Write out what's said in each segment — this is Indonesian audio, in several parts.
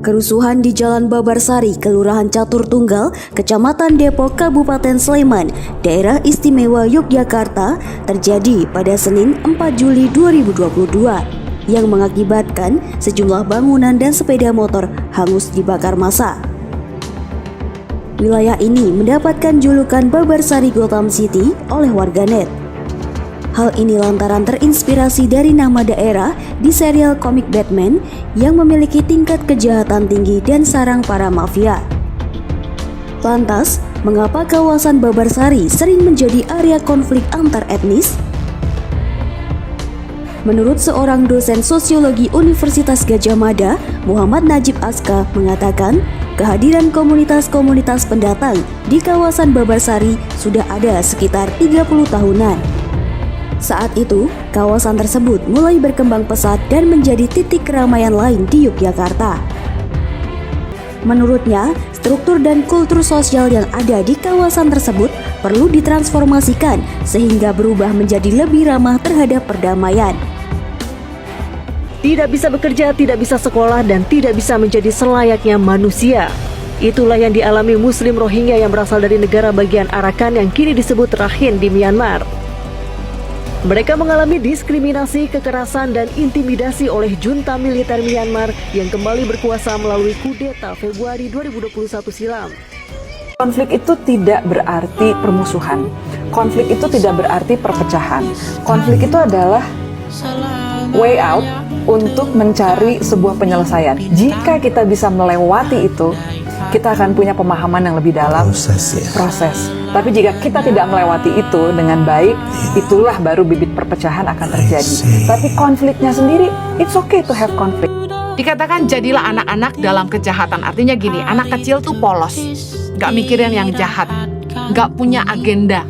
Kerusuhan di Jalan Babarsari, Kelurahan Catur Tunggal, Kecamatan Depok, Kabupaten Sleman, Daerah Istimewa Yogyakarta terjadi pada Senin 4 Juli 2022 yang mengakibatkan sejumlah bangunan dan sepeda motor hangus dibakar massa. Wilayah ini mendapatkan julukan Babarsari Gotham City oleh warganet. Hal ini lantaran terinspirasi dari nama daerah di serial komik Batman yang memiliki tingkat kejahatan tinggi dan sarang para mafia. Lantas, mengapa kawasan Babarsari sering menjadi area konflik antar etnis? Menurut seorang dosen sosiologi Universitas Gadjah Mada, Muhammad Najib Aska mengatakan, kehadiran komunitas-komunitas pendatang di kawasan Babarsari sudah ada sekitar 30 tahunan. Saat itu, kawasan tersebut mulai berkembang pesat dan menjadi titik keramaian lain di Yogyakarta. Menurutnya, struktur dan kultur sosial yang ada di kawasan tersebut perlu ditransformasikan sehingga berubah menjadi lebih ramah terhadap perdamaian. Tidak bisa bekerja, tidak bisa sekolah, dan tidak bisa menjadi selayaknya manusia. Itulah yang dialami Muslim Rohingya yang berasal dari negara bagian Arakan yang kini disebut Rakhine di Myanmar. Mereka mengalami diskriminasi, kekerasan, dan intimidasi oleh junta militer Myanmar yang kembali berkuasa melalui kudeta Februari 2021 silam. Konflik itu tidak berarti permusuhan. Konflik itu tidak berarti perpecahan. Konflik itu adalah way out untuk mencari sebuah penyelesaian. Jika kita bisa melewati itu, kita akan punya pemahaman yang lebih dalam proses. Tapi jika kita tidak melewati itu dengan baik, itulah baru bibit perpecahan akan terjadi. Tapi konfliknya sendiri, it's okay to have conflict. Dikatakan jadilah anak-anak dalam kejahatan. Artinya gini, anak kecil tuh polos, gak mikirin yang jahat, gak punya agenda.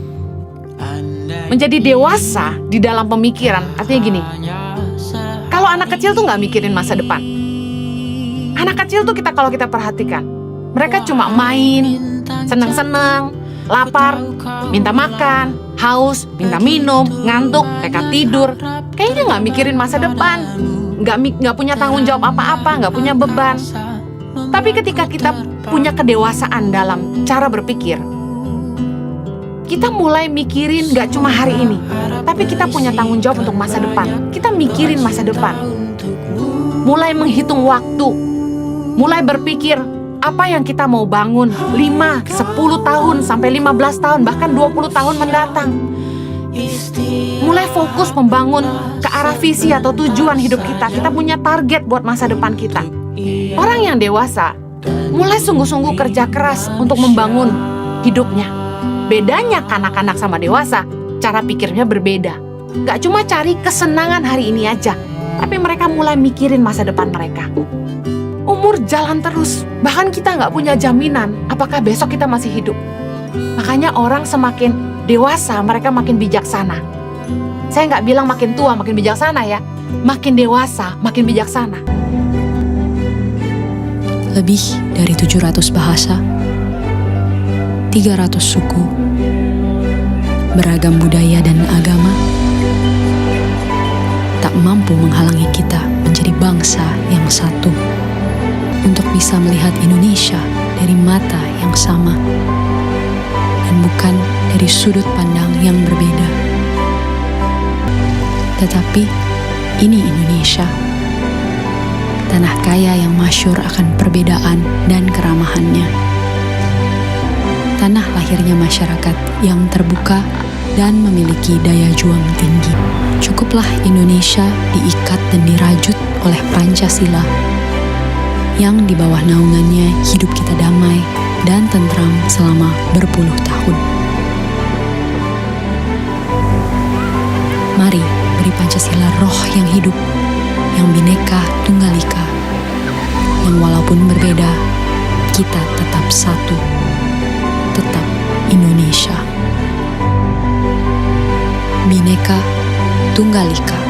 Menjadi dewasa di dalam pemikiran, artinya gini, kalau anak kecil tuh gak mikirin masa depan. Anak kecil tuh kalau kita perhatikan, mereka cuma main, senang-senang, lapar, minta makan, haus, minta minum, ngantuk, mereka tidur. Kayaknya nggak mikirin masa depan, nggak punya tanggung jawab apa-apa, nggak punya beban. Tapi ketika kita punya kedewasaan dalam cara berpikir, kita mulai mikirin nggak cuma hari ini, tapi kita punya tanggung jawab untuk masa depan. Kita mikirin masa depan, mulai menghitung waktu, mulai berpikir, apa yang kita mau bangun 5, 10 tahun, sampai 15 tahun, bahkan 20 tahun mendatang. Mulai fokus membangun ke arah visi atau tujuan hidup kita. Kita punya target buat masa depan kita. Orang yang dewasa mulai sungguh-sungguh kerja keras untuk membangun hidupnya. Bedanya kanak-kanak sama dewasa, cara pikirnya berbeda. Gak cuma cari kesenangan hari ini aja, tapi mereka mulai mikirin masa depan mereka. Umur jalan terus, bahkan kita nggak punya jaminan apakah besok kita masih hidup. Makanya orang semakin dewasa, mereka makin bijaksana. Saya nggak bilang makin tua makin bijaksana ya, makin dewasa makin bijaksana. Lebih dari 700 bahasa, 300 suku, beragam budaya dan agama, tak mampu menghalangi kita menjadi bangsa yang satu. Untuk bisa melihat Indonesia dari mata yang sama dan bukan dari sudut pandang yang berbeda. Tetapi ini Indonesia, tanah kaya yang masyhur akan perbedaan dan keramahannya. Tanah lahirnya masyarakat yang terbuka dan memiliki daya juang tinggi. Cukuplah Indonesia diikat dan dirajut oleh Pancasila, yang di bawah naungannya hidup kita damai dan tentram selama berpuluh tahun. Mari beri Pancasila roh yang hidup, yang Bhinneka Tunggal Ika, yang walaupun berbeda, kita tetap satu, tetap Indonesia. Bhinneka Tunggal Ika.